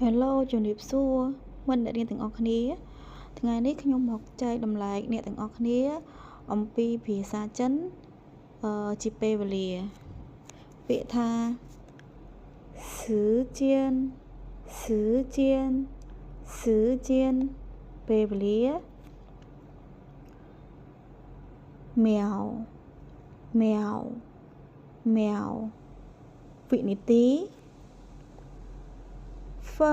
Hello ជំរាបសួរមិត្តអ្នករៀនទាំងអស់គ្នាថ្ងៃនេះខ្ញុំមកចែកតម្លៃអ្នកទាំងអស់គ្នាអំពីភាសាចិនជាពេលវេលាពាក្យថា时间时间时间ពេលវេលា喵喵喵វិនាទី分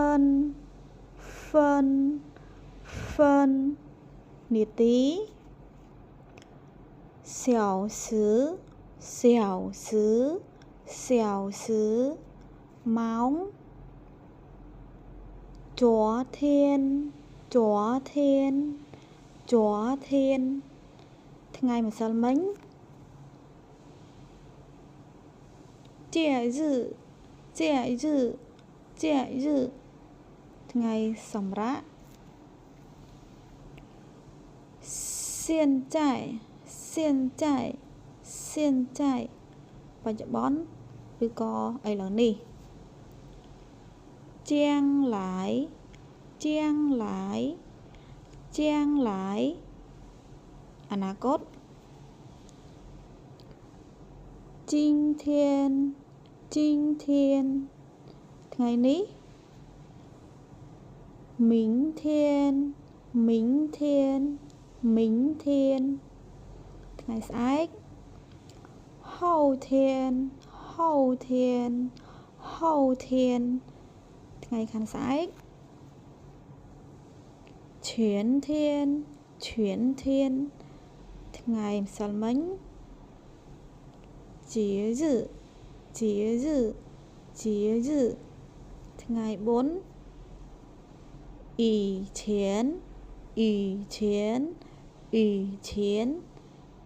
នាទី小时ម៉ោង昨天ថ្ងៃម្សិលមិញ假日ថ្ងៃសម្រាប់现在បច្ចុប្បន្នឬក៏ឥឡូវនេះ将来អនាគត今天ថ្ងៃនេះ明天ថ្ងៃស្អែក后天ថ្ងៃខាងស្អែក前天ថ្ងៃម្សិលមិញ节日ថ្ងៃបុណ្យ以前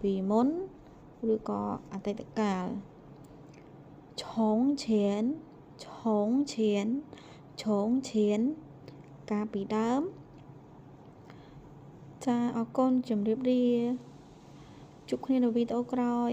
ពីមុនឬក៏អតីតកាល从前កាលពីដើមចាអរគុណជម្រាបលាជួបគ្នានៅវីដេអូក្រោយ